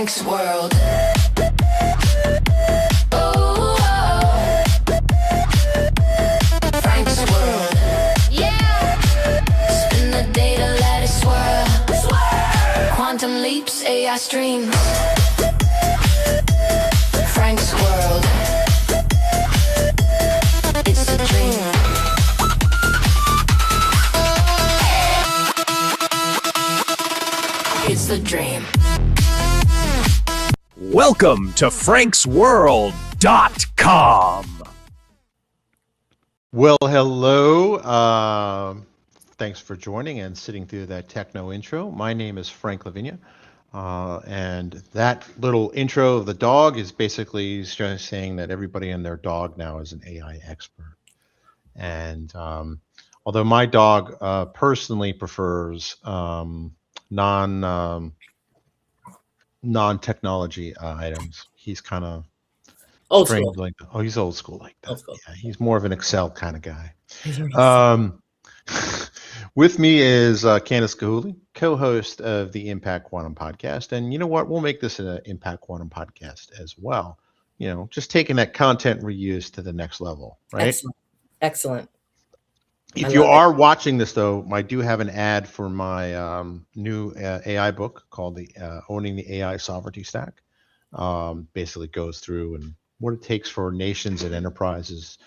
Frank's World. Oh, Frank's World. Yeah. Spin the data, let it swirl. Quantum leaps, AI streams. Frank's World. It's a dream. It's the dream. Welcome to franksworld.com. Well, hello. Thanks for joining and sitting through that techno intro. My name is Frank Lavinia, and that little intro of the dog is basically just saying that everybody and their dog now is an AI expert. And although my dog personally prefers non-technology items, he's kind of Old school. like, oh, he's old school like that. Old school. Yeah, he's more of an Excel kind of guy. With me is Candice Cahuli, co-host of the Impact Quantum podcast. And you know what? We'll make this an Impact Quantum podcast as well. You know, just taking that content reuse to the next level, right? Excellent. If you are watching this, though, I do have an ad for my new AI book called the Owning the AI Sovereignty Stack. Basically goes through and what it takes for nations and enterprises,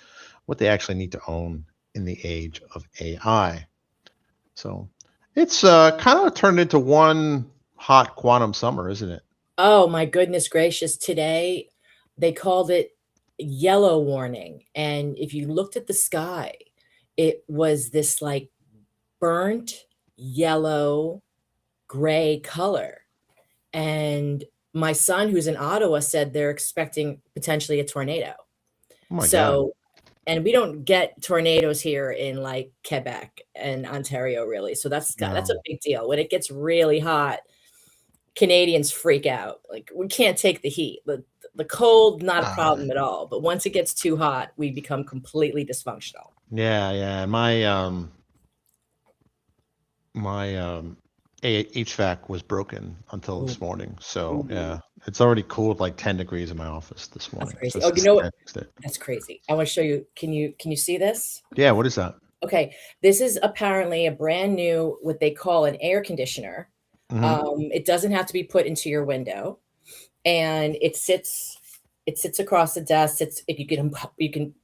what they actually need to own in the age of AI. So it's kind of turned into one hot quantum summer, isn't it? Oh, my goodness gracious. Today, they called it yellow warning. And if you looked at the sky, it was this like burnt yellow gray color. And my son, who's in Ottawa, said they're expecting potentially a tornado. Oh my God. And we don't get tornadoes here in like Quebec and Ontario, really. So that's a big deal. When it gets really hot, Canadians freak out. Like, we can't take the heat. The cold, not a problem at all. But once it gets too hot, we become completely dysfunctional. Yeah. My HVAC was broken until this morning. So yeah, it's already cooled like 10 degrees in my office this morning. That's crazy. So You know what? That's crazy. I want to show you. Can you see this? Yeah, what is that? Okay, this is apparently a brand new, what they call an air conditioner. It doesn't have to be put into your window, and it sits across the desk. You can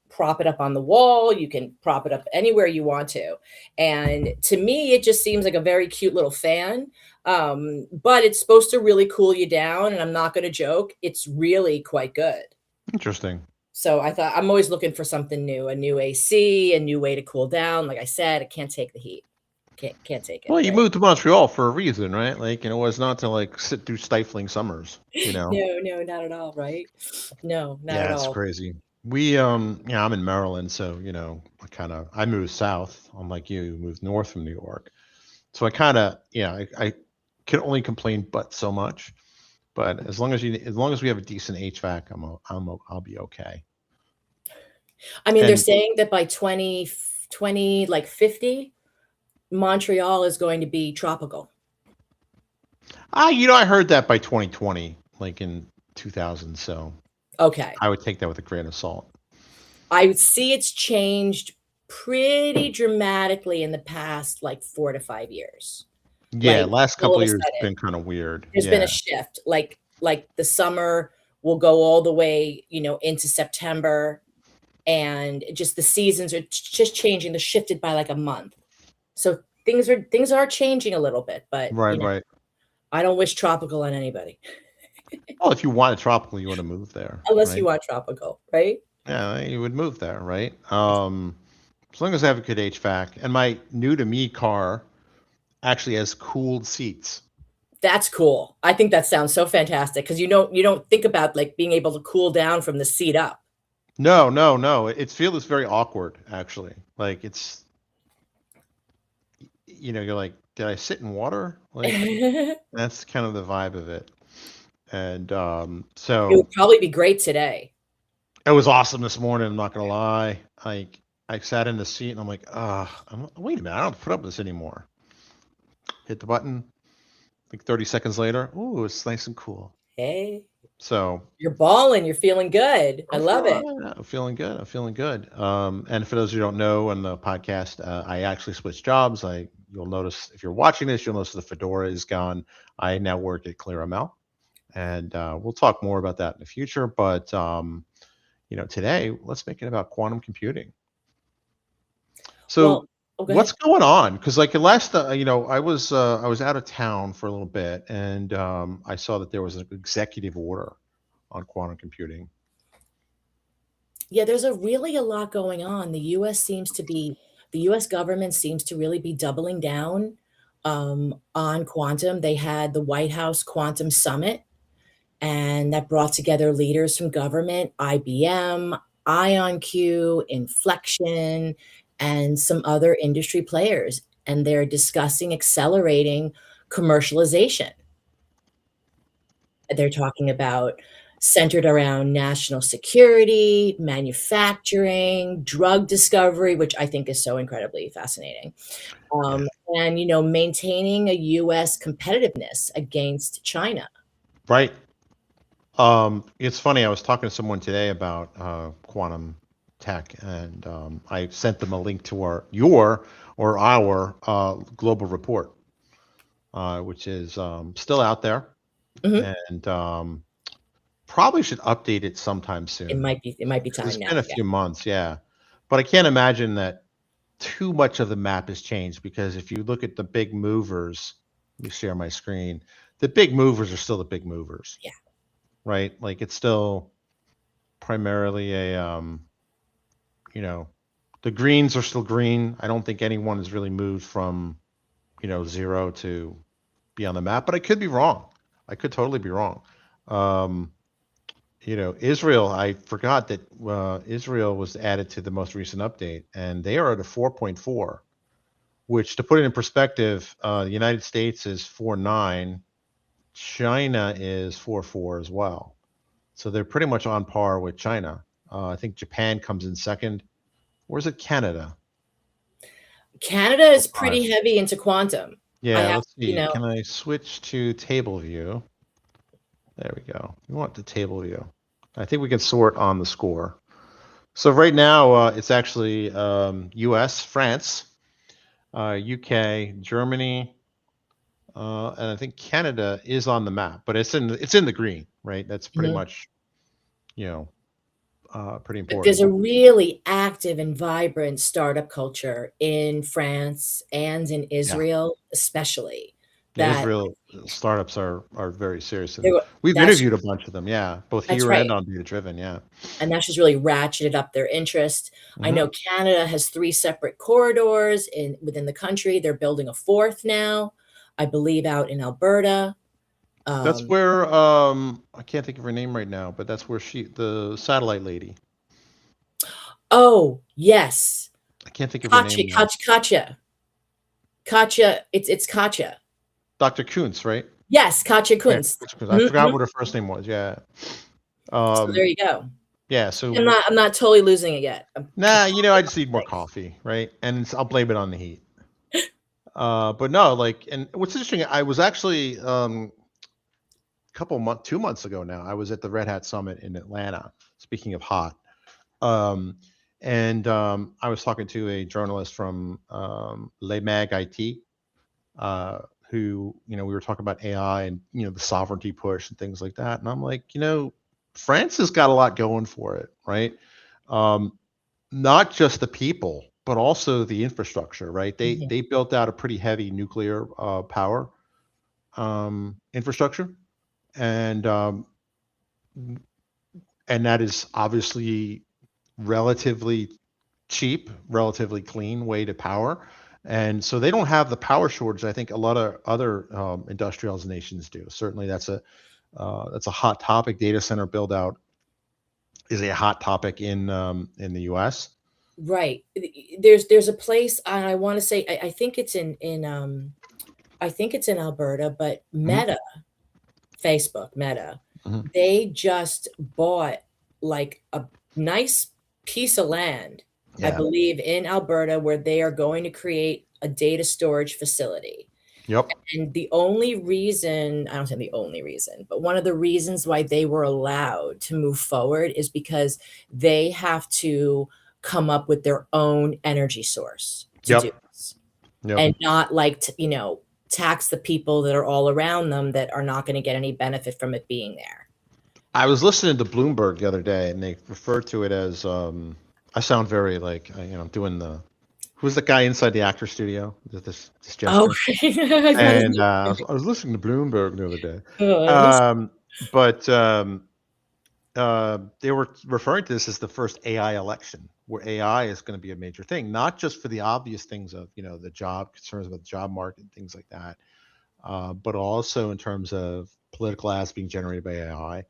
prop it up on the wall. You can prop it up anywhere you want to. And to me, it just seems like a very cute little fan. But it's supposed to really cool you down. And I'm not going to joke. It's really quite good. Interesting. So I thought, I'm always looking for something new, a new AC, a new way to cool down. Like I said, I can't take the heat. Can't take it. Well, you moved to Montreal for a reason, right? Like, it was not to like sit through stifling summers, you know? No, not at all, right? No, not at all. Yeah, it's crazy. We I'm in Maryland, so I moved south, unlike you moved north from New York. So I can only complain but so much. But as long as we have a decent HVAC, I'll be okay. I mean, they're saying that by 2020, like 50, Montreal is going to be tropical. I heard that by 2020, like in 2000, so okay. I would take that with a grain of salt. I would see it's changed pretty dramatically in the past like 4 to 5 years. Yeah, like, last couple of years it's been kind of weird. There's been a shift. Like the summer will go all the way, into September, and just the seasons are just changing. They're shifted by like a month. So things are changing a little bit, but right. I don't wish tropical on anybody. Well, if you want a tropical, you want to move there. Unless you want tropical, right? Yeah, you would move there, right? As long as I have a good HVAC, and my new to me car actually has cooled seats. That's cool. I think that sounds so fantastic because you don't think about like being able to cool down from the seat up. No. It feels very awkward, actually. Like it's, you're like, did I sit in water? Like that's kind of the vibe of it. And so it would probably be great today. It was awesome this morning. I'm not gonna lie. I sat in the seat and I'm like, wait a minute, I don't have to put up with this anymore. Hit the button. Like 30 seconds later, ooh, it's nice and cool. Hey, So you're balling. You're feeling good. I love it. I'm feeling good. I'm feeling good. And for those who don't know on the podcast, I actually switched jobs. You'll notice if you're watching this, you'll notice the fedora is gone. I now work at ClearML, and we'll talk more about that in the future. But today let's make it about quantum computing. So Well, go what's ahead. going on? Because like last, I was out of town for a little bit, and I saw that there was an executive order on quantum computing. Yeah, there's really a lot going on. The US government seems to really be doubling down on quantum. They had the White House Quantum Summit, and that brought together leaders from government, IBM, IonQ, Inflection, and some other industry players. And they're discussing accelerating commercialization. They're talking about centered around national security, manufacturing, drug discovery, which I think is so incredibly fascinating. Yeah. And maintaining a US competitiveness against China. Right. It's funny. I was talking to someone today about quantum tech, and I sent them a link to our global report, which is still out there, Mhm. and probably should update it sometime It soon. might be It's time now. been a Yeah. few months, yeah, but I can't imagine that too much of the map has changed, because if you look at the big movers, let me share my screen. The big movers are still the big movers. Yeah. Right? Like it's still primarily the greens are still green. I don't think anyone has really moved from, zero to be on the map, but I could be wrong. I could totally be wrong. Um, Israel, I forgot that Israel was added to the most recent update, and they are at a 4.4, which, to put it in perspective, the United States is 4.9, China is 4.4 as well. So they're pretty much on par with China. I think Japan comes in second. Where's it? Canada. Canada is 5. pretty heavy into quantum. I Yeah, have, let's see. Can I switch to table view? There we go. We want the table view. I think we can sort on the score. So right now, it's actually US, France, UK, Germany, and I think Canada is on the map, but it's in the green, right? That's pretty Mhm. much, pretty But there's important. a really active and vibrant startup culture in France and in Yeah. Israel, especially. The That Israel startups are very serious, they and were we've that's interviewed a bunch of them. Yeah, both that's here right. and on Data Driven. Yeah. And that's just really ratcheted up their interest. I Hmm. know Canada has 3 separate corridors within the country. They're building a 4th now, I believe out in Alberta. That's Um, where I can't think of her name right now, but that's where the satellite lady. oh, yes. I can't think of her name now. Katja, it's Katja. Dr. Kuntz, right? Yes, Katja Yeah, Kunst. Dr. Kuntz. I Mhm, forgot mhm. what her first name was. Yeah. So there Um, you go. yeah. I'm not totally losing it yet. Nah, I just need more coffee, right? And I'll blame it on the heat. But no, like, and what's interesting, I was actually 2 months ago now, I was at the Red Hat Summit in Atlanta. Speaking of hot, um, and I was talking to a journalist from Le Mag IT, who we were talking about AI and the sovereignty push and things like that. And I'm like, France has got a lot going for it, right? Not just the people, but also the infrastructure, right? They Mhm. they built out a pretty heavy nuclear power infrastructure, and that is obviously relatively cheap, relatively clean way to power. And so they don't have the power shortage I think a lot of other industrialized nations do. Certainly, that's a hot topic. Data center build out is a hot topic in the U.S. Right. There's a place, and I wanna say I think it's I think it's in Alberta, but Mhm, Meta, Facebook, Meta, mhm. they just bought, like, a nice piece of land, I Yeah. believe, in Alberta, where they are going to create a data storage facility. Yep. And the only reason, I don't say the only reason, but one of the reasons why they were allowed to move forward is because they have to come up with their own energy source to do Yep. this, Yep. and not like, tax the people that are all around them that are not going to get any benefit from it being there. I was listening to Bloomberg the other day, and they referred to it as I sound very like I'm doing the who's the guy inside the actor studio? This Oh, gesture. And I was listening to Bloomberg the other day. But they were referring to this as the first AI election, where AI is going to be a major thing, not just for the obvious things of the job concerns about the job market and things like that, but also in terms of political ads being generated by AI.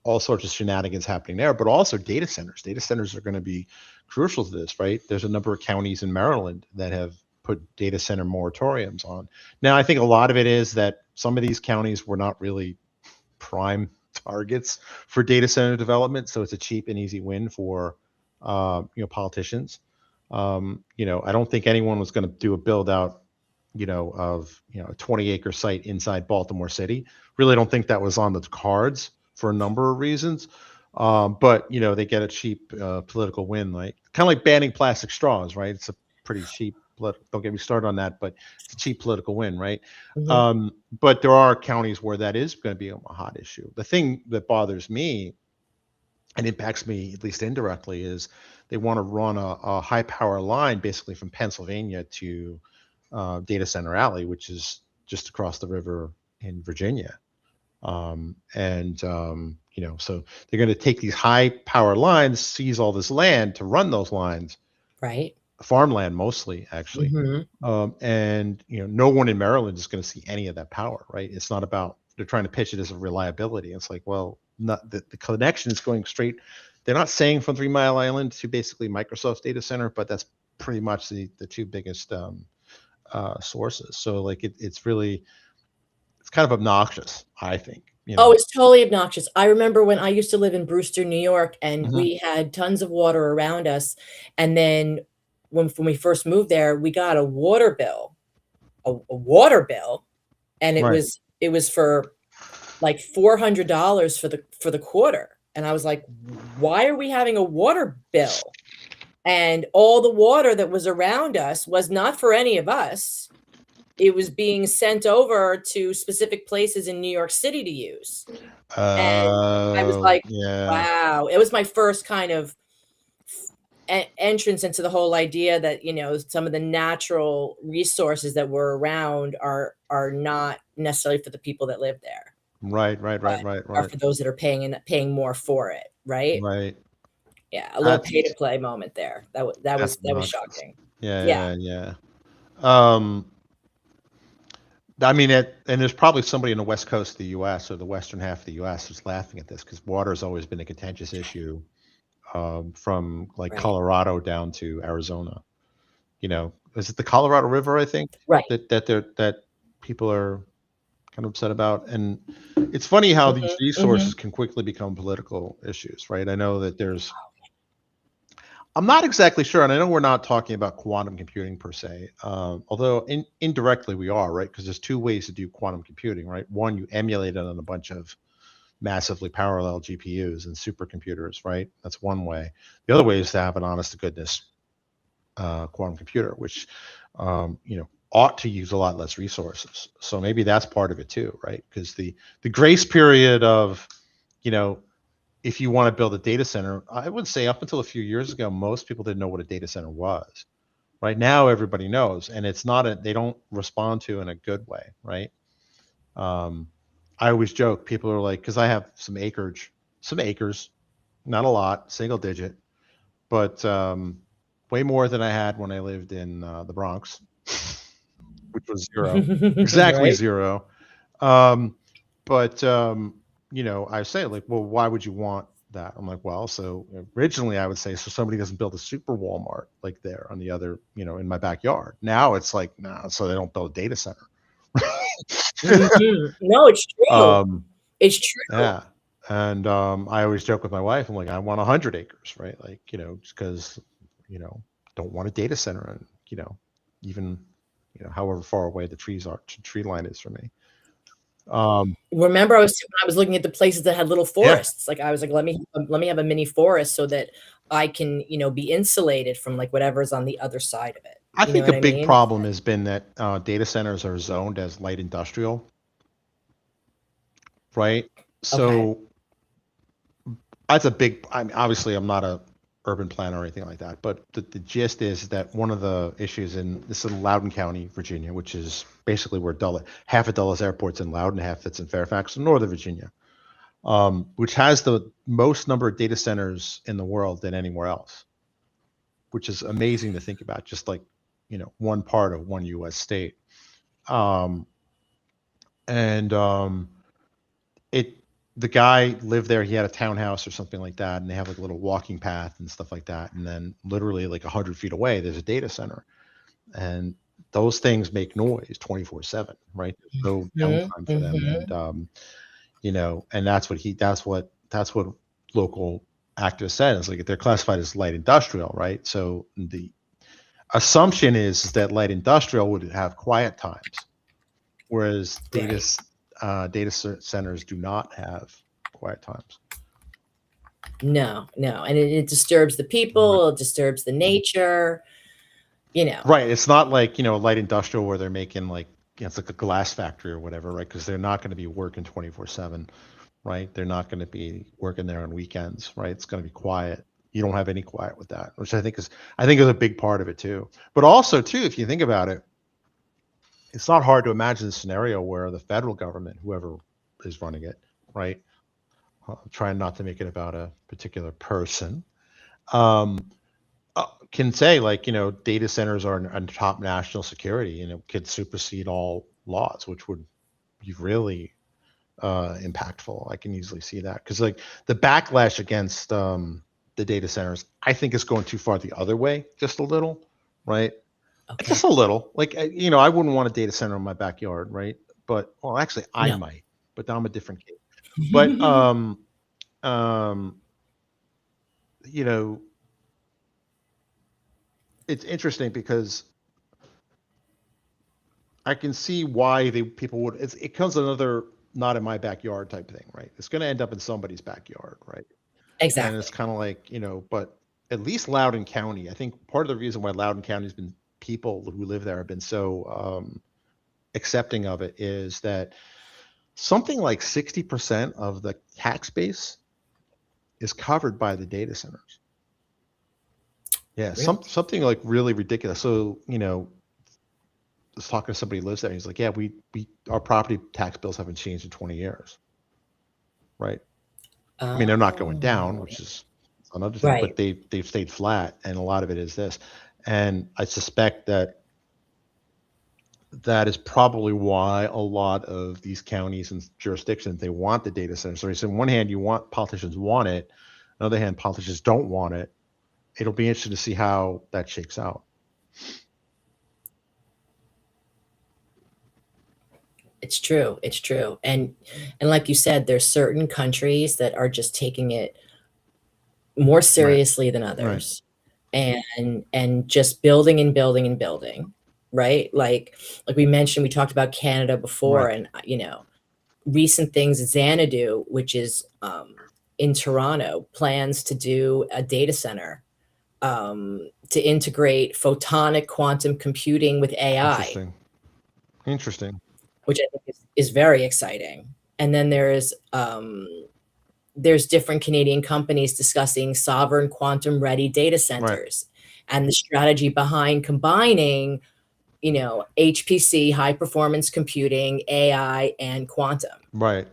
All sorts of shenanigans happening there, but also data centers. Data centers are going to be crucial to this, right? There's a number of counties in Maryland that have put data center moratoriums on. Now, I think a lot of it is that some of these counties were not really prime targets for data center development, so it's a cheap and easy win for politicians. I don't think anyone was going to do a build out of a 20-acre site inside Baltimore City. Really don't think that was on the cards for a number of reasons. But they get a cheap political win, like kind of like banning plastic straws, right? It's a pretty cheap. Don't get me started on that, but it's a cheap political win, right? Mm-hmm. But there are counties where that is going to be a hot issue. The thing that bothers me and impacts me, at least indirectly, is they want to run a high power line basically from Pennsylvania to Data Center Alley, which is just across the river in Virginia. So they're going to take these high power lines, seize all this land to run those lines, Right. farmland mostly, actually. Mm-hmm. No one in Maryland is going to see any of that power, right? It's not about, they're trying to pitch it as a reliability. It's like, well, not the connection is going straight. They're not saying from 3 Mile Island to basically Microsoft's data center, but that's pretty much the two biggest sources. So like it's kind of obnoxious, I think. Oh, it's totally obnoxious. I remember when I used to live in Brewster, New York, and Mhm. we had tons of water around us. And then when we first moved there, we got a water bill, and it Right. was for like $400 for the quarter. And I was like, why are we having a water bill? And all the water that was around us was not for any of us. It was being sent over to specific places in New York City to use. And I was like, Yeah. wow. It was my first kind of entrance into the whole idea that, some of the natural resources that were around are not necessarily for the people that live there. Right. Are for those that are paying more for it, right? Right. Yeah, a little pay to play moment there. That was shocking. Yeah. I mean, and there's probably somebody in the West Coast of the U.S. or the western half of the U.S. who's laughing at this because water has always been a contentious issue from like Right. Colorado down to Arizona. Is it the Colorado River? I think Right. that people are kind of upset about, and it's funny how these resources can quickly become political issues, right? I know that I'm not exactly sure, and I know we're not talking about quantum computing per se, although indirectly we are, right? Because there's two ways to do quantum computing, right? One, you emulate it on a bunch of massively parallel GPUs and supercomputers, right? That's one way. The other way is to have an honest-to-goodness quantum computer, which ought to use a lot less resources. So maybe that's part of it too, right? Because the grace period of, if you want to build a data center, I would say up until a few years ago, most people didn't know what a data center was. Right now, everybody knows, and it's not they don't respond to in a good way, right? I always joke, people are like, because I have some acres, not a lot, single digit, but way more than I had when I lived in the Bronx, which was zero, exactly Right? zero. I say like, well, why would you want that? I'm like, well, so originally I would say, so somebody doesn't build a super Walmart like there on the other, in my backyard. Now it's like, no, so they don't build a data center. No, it's true. It's true. Yeah. And I always joke with my wife, I'm like, I want 100 acres, right? Like, just because, don't want a data center and, even however far away the tree line is from me. Remember, when I was looking at the places that had little forests. Like I was like, let me have a mini forest so that I can be insulated from like whatever's on the other side of it. I think a big problem has been that data centers are zoned as light industrial, right? So that's a big. I mean, obviously, I'm not a urban planner or anything like that, but the gist is that one of the issues in this is Loudoun County, Virginia, which is basically where half of Dulles Airport's in Loudoun, half that's in Fairfax, Northern Virginia, which has the most number of data centers in the world than anywhere else, which is amazing to think about. Just like one part of one U.S. state, the guy lived there. He had a townhouse or something like that, and they have like a little walking path and stuff like that. And then literally like 100 feet away, there's a data center, and those things make noise 24/7, right? There's no downtime for them, and that's what local activists said. It's like they're classified as light industrial, right? So the assumption is that light industrial would have quiet times, whereas data centers do not have quiet times. No, and it disturbs the people, it disturbs the nature, Right. It's not like, light industrial where they're making like, it's like a glass factory or whatever, right? Because they're not going to be working 24/7, right? They're not going to be working there on weekends, right? It's going to be quiet. You don't have any quiet with that, which I think is a big part of it too. But also too, if you think about it, it's not hard to imagine a scenario where the federal government, whoever is running it, right, trying not to make it about a particular person, can say like, data centers are on top national security, and it could supersede all laws, which would be really impactful. I can easily see that because like the backlash against the data centers, I think is going too far the other way, just a little, right? Okay. Just a little, like, I wouldn't want a data center in my backyard, right? But, well, actually I might, but I'm a different kid. But, it's interesting because I can see why people would, it comes another not in my backyard type thing, right? It's going to end up in somebody's backyard, right? Exactly. And it's kind of like, but at least Loudoun County, I think part of the reason why Loudoun County has been, people who live there have been so accepting of it is that something like 60% of the tax base is covered by the data centers. Yeah, really? Something like really ridiculous. So, I was talking to somebody who lives there. He's like, yeah, our property tax bills haven't changed in 20 years. Right. I mean, they're not going down, which is another thing, right. But they've stayed flat. And a lot of it is this. And I suspect that is probably why a lot of these counties and jurisdictions, they want the data center. So on one hand, politicians want it. On the other hand, politicians don't want it. It'll be interesting to see how that shakes out. It's true. And like you said, there's certain countries that are just taking it more seriously than others. Right. And just building and building and building, right? Like we mentioned, we talked about Canada before, right. And recent things, Xanadu, which is in Toronto, plans to do a data center to integrate photonic quantum computing with AI. Interesting. Which I think is very exciting. And then there's different Canadian companies discussing sovereign quantum ready data centers, right. And the strategy behind combining, HPC, high performance computing, AI, and quantum. Right.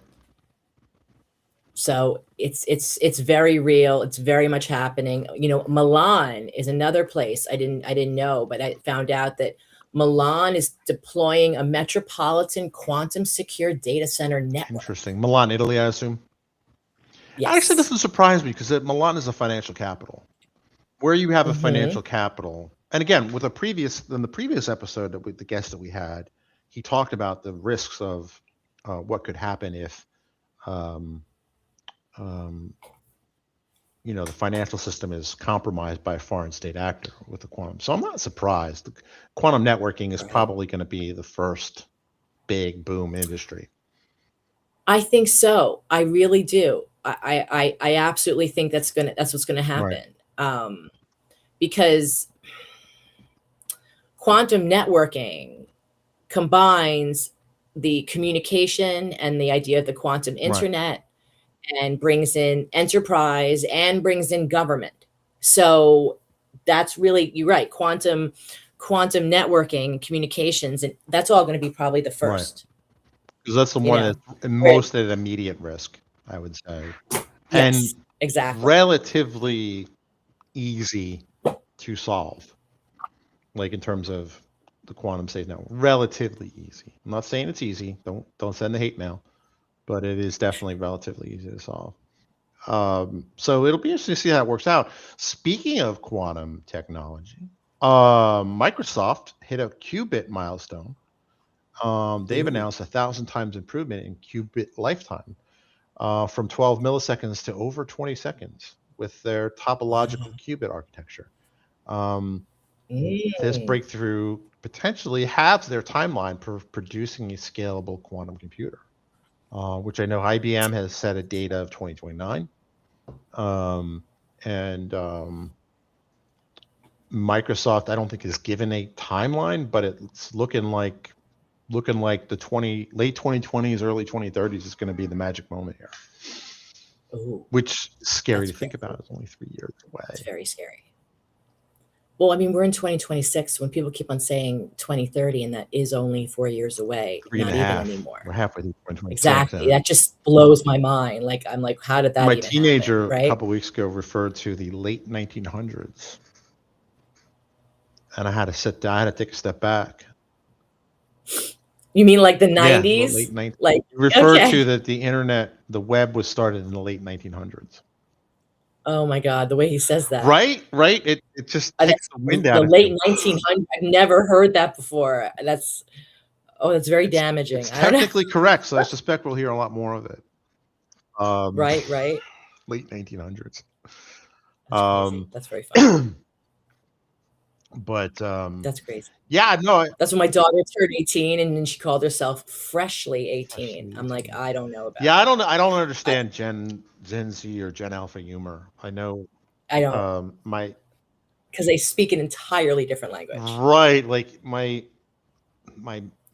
So it's very real. It's very much happening. Milan is another place I didn't know, but I found out that Milan is deploying a metropolitan quantum secure data center network. Interesting. Milan, Italy, I assume. Yes. Actually, doesn't surprise me because Milan is a financial capital. Where you have a financial capital, and again, in the previous episode the guest that we had, he talked about the risks of what could happen if, the financial system is compromised by a foreign state actor with the quantum. So I'm not surprised. Quantum networking is Right. probably going to be the first big boom industry. I think so. I really do. I absolutely think that's what's gonna happen. Because quantum networking combines the communication and the idea of the quantum internet and brings in enterprise and brings in government. So that's really, you're right, quantum networking, communications, and that's all going to be probably the first. Because that's the one that's most at immediate risk, I would say. Yes, and exactly. relatively easy to solve. Like in terms of the quantum state now, relatively easy. I'm not saying it's easy. Don't send the hate mail, but it is definitely relatively easy to solve. So it'll be interesting to see how it works out. Speaking of quantum technology, Microsoft hit a qubit milestone. They've announced 1,000 times improvement in qubit lifetime, from 12 milliseconds to over 20 seconds with their topological qubit architecture. This breakthrough potentially halves their timeline for producing a scalable quantum computer, which I know IBM has set a date of 2029. Microsoft, I don't think is given a timeline, but it's looking like the late 2020s, early 2030s is going to be the magic moment here. Ooh, which is scary to that's think crazy. about. It's only 3 years away. It's very scary. Well, I mean, we're in 2026. When people keep on saying 2030, and that is only 4 years away, Three and not a even half. anymore. We're halfway through 2026. Exactly. That just blows my mind. Like, I'm like, how did that My even teenager happen, right? a couple weeks ago referred to the late 1900s, and I had to sit down. I had to take a step back. You mean like the Yeah, 90s? late 90s. Like, Referred okay. to that the internet, the web was started in the late 1900s. Oh my God, the way he says that. Right. It just takes the wind out The of late you. 1900s. I've never heard that before. That's very damaging. It's I don't know. technically correct, so I suspect we'll hear a lot more of it. Right. Late 1900s. That's crazy. That's very funny. But That's crazy. yeah, no. That's when my daughter turned 18, and then she called herself freshly 18. Freshly I'm like, 18. I don't know about. Yeah, I don't understand Gen Z or Gen Alpha humor. I know. I don't. Because they speak an entirely different language. Right. Like my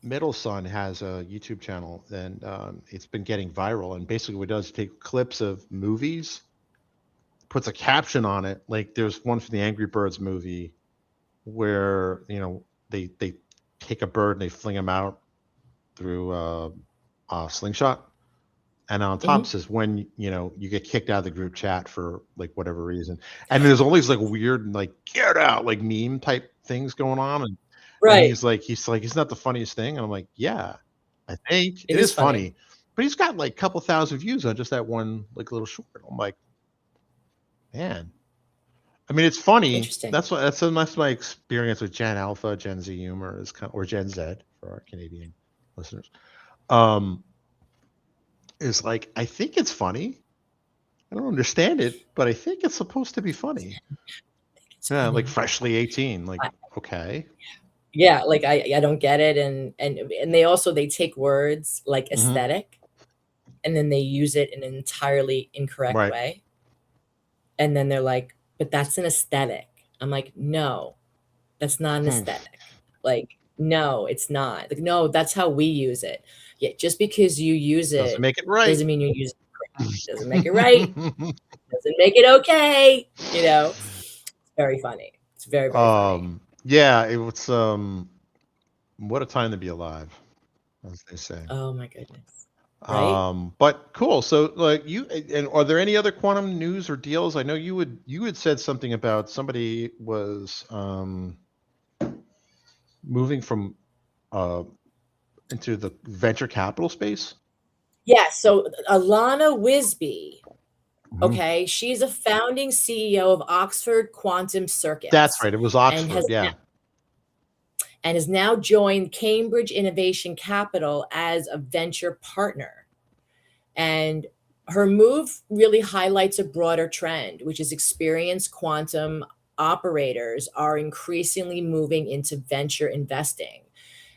middle son has a YouTube channel, and it's been getting viral. And basically, what it does is take clips of movies, puts a caption on it. Like there's one from the Angry Birds movie where they take a bird and they fling him out through a slingshot, and on top says when you get kicked out of the group chat for like whatever reason, and there's all these like weird like get out like meme type things going on, and he's like isn't that the funniest thing? And I'm like, yeah, I think it is funny, but he's got like a couple thousand views on just that one like little short. I'm like, man. I mean, it's funny. Interesting. That's my experience with Gen Alpha, Gen Z humor is or Gen Z for our Canadian listeners. Is like, I think it's funny. I don't understand it, but I think it's supposed to be funny. Yeah, like freshly 18. Like, okay. Yeah, like I don't get it, and they take words like aesthetic, and then they use it in an entirely incorrect way, and then they're like, but that's an aesthetic. I'm like, no, that's not an aesthetic. Like, no, it's not. Like, no, that's how we use it. Yeah, just because you use it doesn't make it right. Doesn't mean you use it correctly. Doesn't make it right. Doesn't make it okay. It's very funny. It's very, very funny. Yeah, it was what a time to be alive, as they say. Oh my goodness. Right? But cool. So like and are there any other quantum news or deals? I know you had said something about somebody was moving from into the venture capital space. Yeah, so Alana Wisby, okay, she's a founding CEO of Oxford Quantum Circuits. That's right. It was Oxford, and has now joined Cambridge Innovation Capital as a venture partner. And her move really highlights a broader trend, which is experienced quantum operators are increasingly moving into venture investing,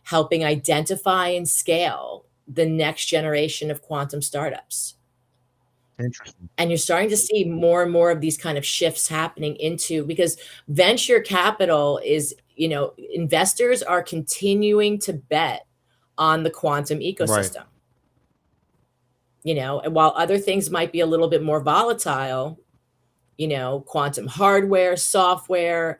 helping identify and scale the next generation of quantum startups. Interesting. And you're starting to see more and more of these kind of shifts happening into, because venture capital is, investors are continuing to bet on the quantum Right. ecosystem. And while other things might be a little bit more volatile, quantum hardware, software,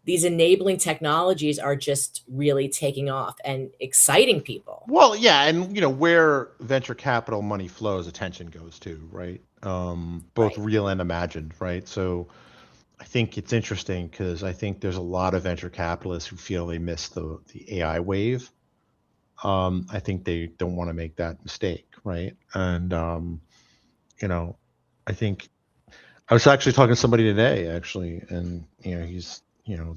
these enabling technologies are just really taking off and exciting people. Well, yeah, and where venture capital money flows, attention goes to, right? Both Right. real and imagined, right? So I think it's interesting because I think there's a lot of venture capitalists who feel they missed the AI wave. I think they don't want to make that mistake, right? And I think I was actually talking to somebody today, actually, and he's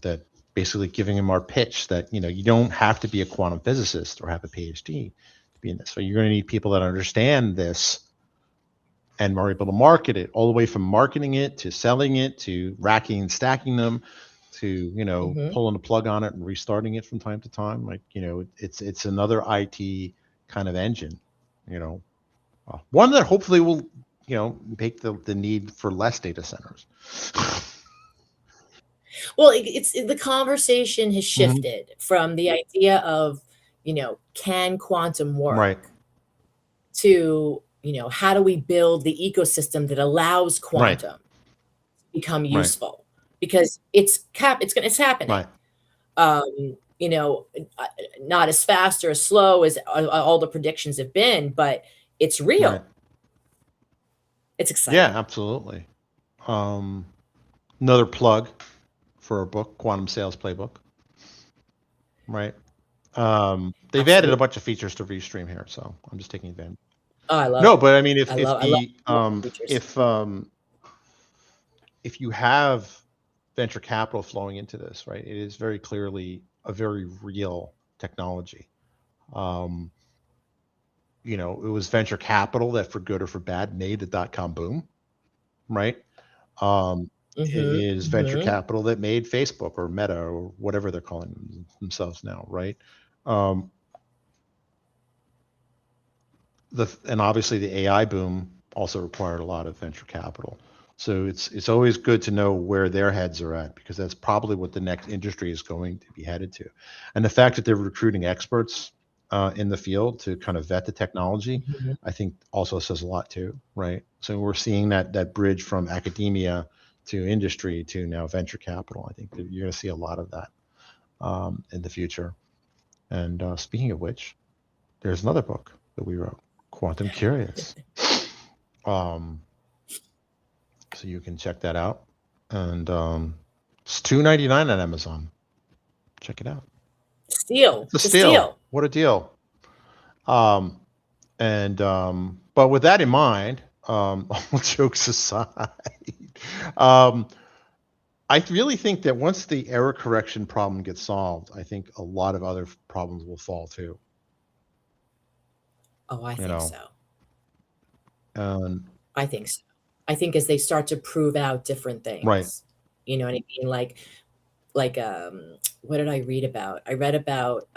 that basically giving him our pitch that you don't have to be a quantum physicist or have a PhD to be in this. So you're going to need people that understand this and are able to market it, all the way from marketing it to selling it to racking and stacking them to Mhm. pulling the plug on it and restarting it from time to time. Like it's another IT kind of engine, one that hopefully will make the need for less data centers. Well, it's the conversation has Mhm. shifted from the idea of, can quantum Right, work to, how do we build the ecosystem that allows right, quantum to become right, useful? Because it's happening. right, You know, not as fast or as slow as all the predictions have been, but it's right. real. It's Yeah, exciting. absolutely. Um, Another plug for a book, Quantum Sales Playbook, right? They've added a Absolutely. bunch of features to Restream here, so I'm just taking advantage. Oh, I love No, it. but I mean, I love features. if you have venture capital flowing into this, right, it is very clearly a very real technology. Um, it was venture capital that, for good or for bad, made the dot-com boom, right? It Mhm, is venture mhm. capital that made Facebook or Meta or whatever they're calling themselves now, right? Um, and obviously the AI boom also required a lot of venture capital. So it's always good to know where their heads are at, because that's probably what the next industry is going to be headed to. And the fact that they're recruiting experts in the field to kind of vet the technology, Mhm. I think also says a lot too, right? So we're seeing that bridge from academia to industry to now venture capital. I think that you're going to see a lot of that in the future. And speaking of which, there's another book that we wrote, Quantum Curious. Um, so you can check that out, and it's $2.99 on Amazon. Check it out. Steal. It's a It's a steal. steal. What a deal. Um, but with that in mind, all jokes aside, um, I really think that once the error correction problem gets solved, I think a lot of other problems will fall too. Oh, I You think know, so. and I think so. I think as they start to prove out different right, things, you know what I mean? Like, what did I read about? I read about,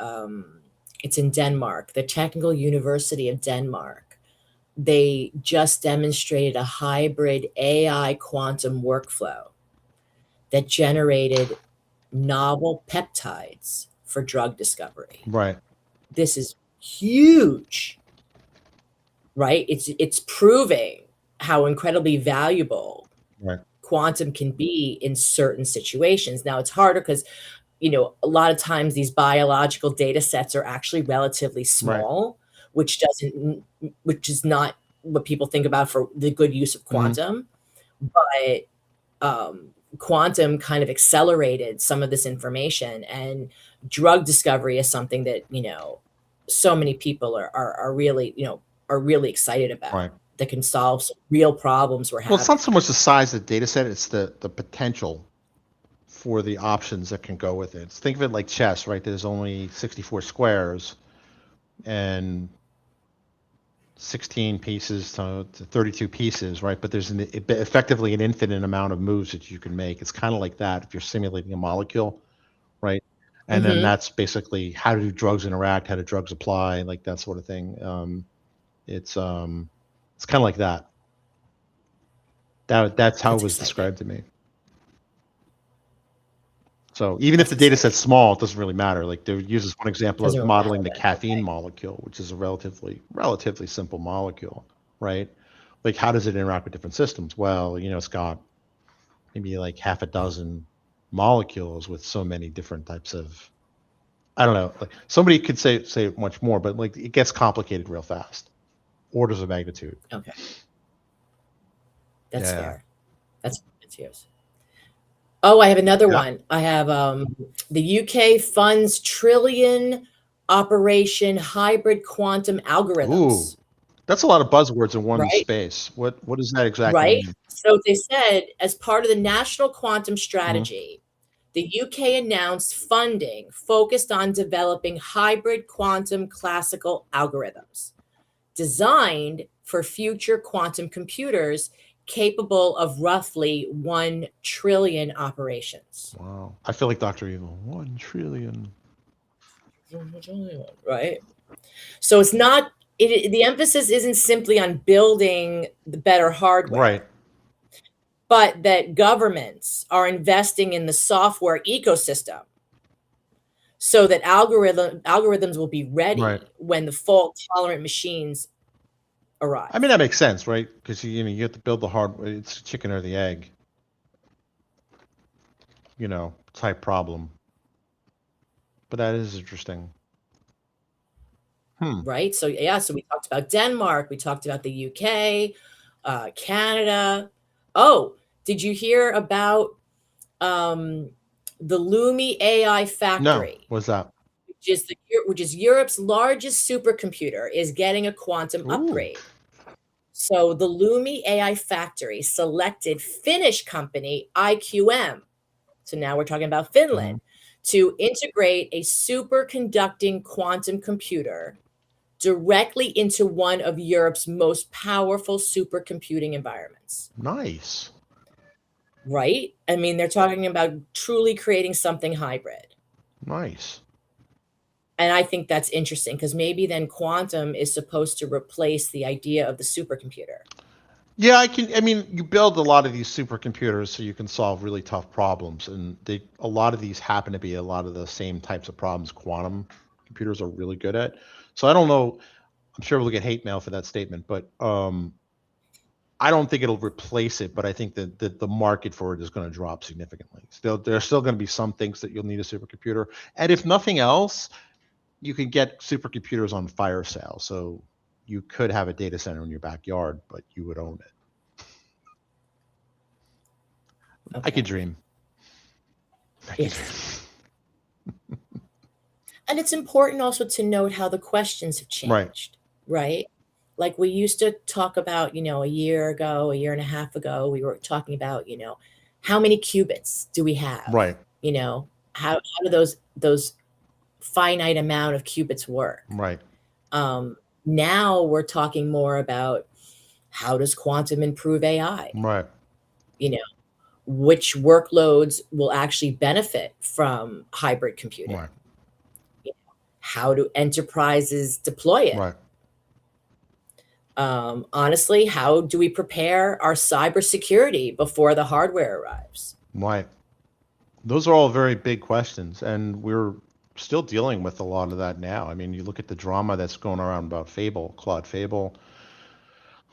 it's in Denmark, the Technical University of Denmark. They just demonstrated a hybrid AI quantum workflow that generated novel peptides for drug discovery. right, This is huge, right? It's proving how incredibly valuable right, quantum can be in certain situations. Now it's harder because a lot of times these biological data sets are actually relatively right. small, which is not what people think about for the good use of Mhm. quantum. But quantum kind of accelerated some of this information, and drug discovery is something that so many people are really are really excited about, Right. that can solve some real problems we're Well, it's not having. so much the size of the data set, it's the potential for the options that can go with it. Think of it like chess, right? There's only 64 squares, and 16 pieces to 32 pieces, right? But there's effectively an infinite amount of moves that you can make. It's kind of like that if you're simulating a molecule, right? And then Mm-hmm. that's basically how do drugs interact, how do drugs apply, like that sort of thing. It's kind of like that. That's how That's it was exciting. described to me. So even if the data set's small, it doesn't really matter. Like they use this one example Doesn't of really modeling the matter. caffeine molecule, which is a relatively simple molecule, right? Like how does it interact with different systems? Well, it's got maybe like half a dozen molecules with so many different types of, I don't know. Like somebody could say much more, but like it gets complicated real fast. Orders of magnitude. Okay. That's Yeah. fair. That's yours. Oh, I have another Yeah. one. I have the UK funds trillion operation hybrid quantum algorithms. Ooh, that's a lot of buzzwords in one Right. space. What does that exactly Right. mean? So they said, as part of the national quantum Mhm. strategy, the UK announced funding focused on developing hybrid quantum classical algorithms designed for future quantum computers capable of roughly 1 trillion operations. Wow. I feel like Dr. Evil. 1 trillion. Right. So it's not, the emphasis isn't simply on building the better hardware, Right. but that governments are investing in the software ecosystem so that algorithms will be ready Right. when the fault-tolerant machines arrive. I mean, that makes sense, right? Because you have to build the hardware. It's chicken or the egg, type problem. But that is interesting. Right. So so we talked about Denmark, we talked about the UK, Canada. Oh, did you hear about the Lumi AI No, factory? what's that? Which is Europe's largest supercomputer, is getting a quantum Ooh. upgrade. So the Lumi AI factory selected Finnish company IQM. So now we're talking about Finland, to integrate a superconducting quantum computer directly into one of Europe's most powerful supercomputing environments. Nice. Right? I mean, they're talking about truly creating something hybrid. Nice. And I think that's interesting because maybe then quantum is supposed to replace the idea of the supercomputer. Yeah, you build a lot of these supercomputers so you can solve really tough problems. And a lot of these happen to be a lot of the same types of problems quantum computers are really good at. So I don't know. I'm sure we'll get hate mail for that statement, but I don't think it'll replace it. But I think that the market for it is going to drop significantly. There's still going to be some things that you'll need a supercomputer. And if nothing else, you can get supercomputers on fire sale. So you could have a data center in your backyard, but you would own it. Okay. I could dream. Yes. And it's important also to note how the questions have changed, right? Like we used to talk about, a year ago, a year and a half ago, we were talking about, how many qubits do we have? Right. How do those finite amount of qubits work? Right. Now we're talking more about how does quantum improve AI? Right. Which workloads will actually benefit from hybrid computing? Right. How do enterprises deploy it? Right. Honestly, how do we prepare our cybersecurity before the hardware arrives? Right. Those are all very big questions, and we're still dealing with a lot of that now. I mean, you look at the drama that's going around about Claude Fable,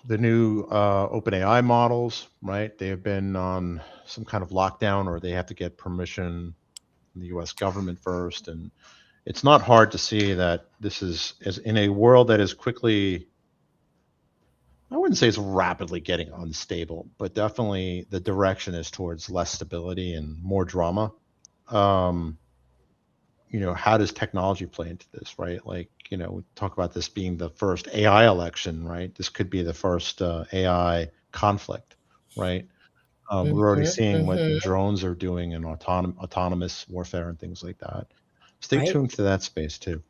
the new OpenAI models, right? They have been on some kind of lockdown, or they have to get permission from the U.S. government first, and it's not hard to see that this is in a world that is quickly, I wouldn't say it's rapidly getting unstable, but definitely the direction is towards less stability and more drama. How does technology play into this, right? Like, we talk about this being the first AI election, right? This could be the first AI conflict, right? We're already seeing what drones are doing in autonomous warfare and things like that. Stay tuned to that space too.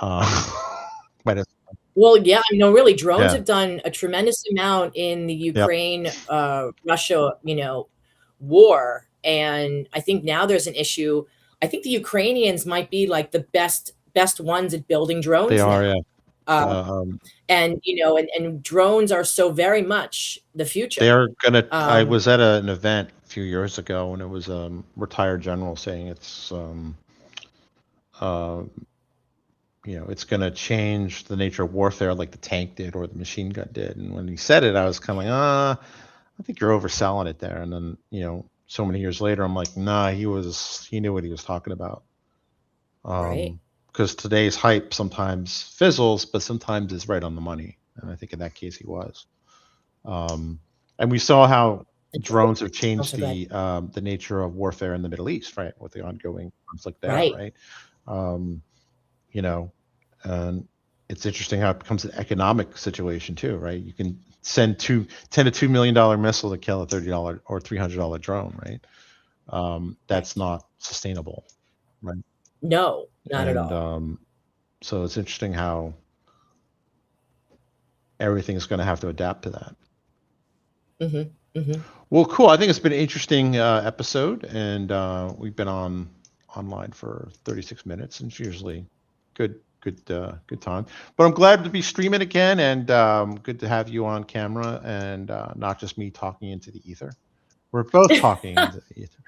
But Well, yeah, really, drones Yeah. have done a tremendous amount in the Yep. Ukraine, Russia, war. And I think now there's an issue. I think the Ukrainians might be like the best ones at building They drones are. now. Yeah. Uh, Um, and drones are so very much the future. they're gonna. I Um, was at an event a few years ago, and it was retired general saying it's uh, it's going to change the nature of warfare like the tank did or the machine gun did. And when he said it, I was kind of like, I think you're overselling it there. And then, so many years later, I'm like, nah, he knew what he was talking about. right. Because today's hype sometimes fizzles, but sometimes is right on the money. And I think in that case he was. And we saw how drones have changed Also good. the nature of warfare in the Middle East, right? With the ongoing conflict there, Right. right? And it's interesting how it becomes an economic situation too, right? You can send $10 to $2 million missile to kill a $30 or $300 drone, right? That's not sustainable, right? No, not at And all. so it's interesting how everything's going to have to adapt to that. Mm-hmm. Mm-hmm. Well, cool. I think it's been an interesting episode, and we've been online for 36 minutes, and it's usually good time. But I'm glad to be streaming again, and good to have you on camera, and not just me talking into the ether. We're both talking into the ether.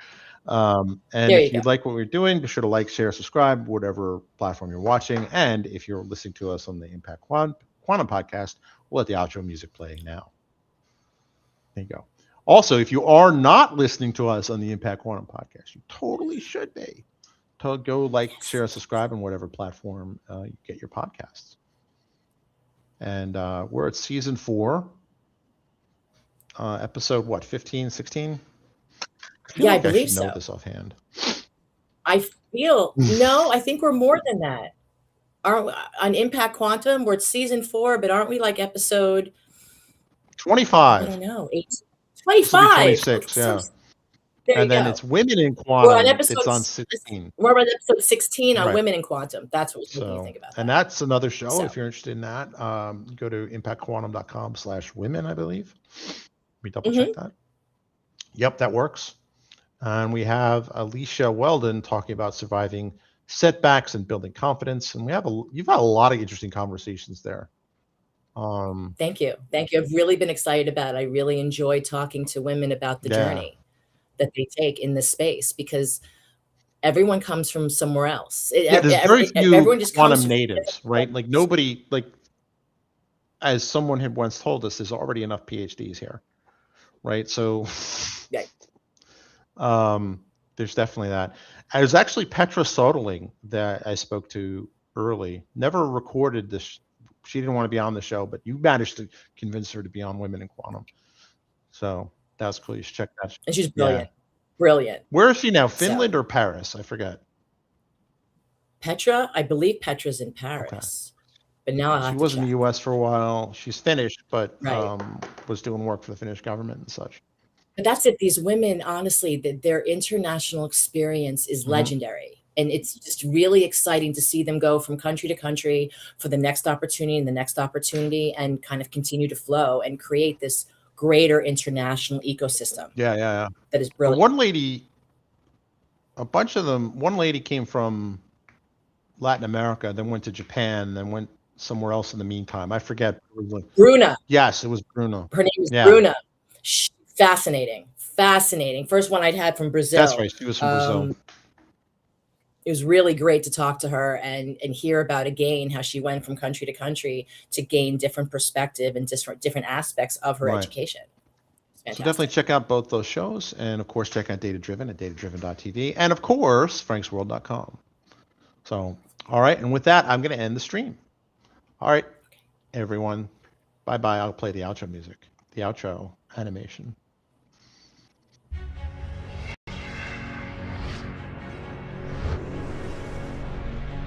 And There if you you go. like what we're doing, be sure to like, share, subscribe, whatever platform you're watching. And if you're listening to us on the Impact Quantum podcast, we'll let the outro music play now. There you go. Also, if you are not listening to us on the Impact Quantum podcast, you totally should be. Go like, share, subscribe on whatever platform you get your podcasts. And we're at season 4, episode 15, 16? Yeah, I I believe should know so. this offhand. I feel no, I think we're more than that. Aren't we, on Impact Quantum? We're at season 4, but aren't we like episode 25. I don't know, This will be 25? 26, yeah. There And you then go. it's Women in We're on Quantum. It's on 16. We're on episode 16 on Right. Women in Quantum. That's what you So, think about that. and that's another show. So. If you're interested in that, go to impactquantum.com/women, I believe. Let me double check that. Yep, that works. And we have Alicia Weldon talking about surviving setbacks and building confidence. And you've had a lot of interesting conversations there. Thank you. I've really been excited about it. I really enjoy talking to women about the journey that they take in this space, because everyone comes from somewhere else. There's very few everyone just quantum comes natives, right? Like nobody, like as someone had once told us, there's already enough PhDs here, right? So, there's definitely that. It was actually Petra Soderling that I spoke to early. Never recorded this. She didn't want to be on the show, but you managed to convince her to be on Women in Quantum. So that was cool. You should check that. And she's brilliant. Brilliant. Where is she now? Finland or Paris? I forget. Petra, I believe Petra's in Paris. Okay. But now she was in the U.S. for a while. She's Finnish, but was doing work for the Finnish government and such. But that's it. These women, honestly, their international experience is legendary. And it's just really exciting to see them go from country to country for the next opportunity and the next opportunity, and kind of continue to flow and create this greater international ecosystem. Yeah. That is brilliant. One lady came from Latin America, then went to Japan, then went somewhere else in the meantime. I forget. Bruna. Yes, it was Bruna. Her name is Bruna. Fascinating. First one I'd had from Brazil. That's right. She was from Brazil. It was really great to talk to her and hear about, again, how she went from country to country to gain different perspective and different aspects of her education. So definitely check out both those shows. And, of course, check out Data Driven at datadriven.tv. And, of course, franksworld.com. So, all right. And with that, I'm going to end the stream. All right, everyone. Bye-bye. I'll play the outro music, the outro animation.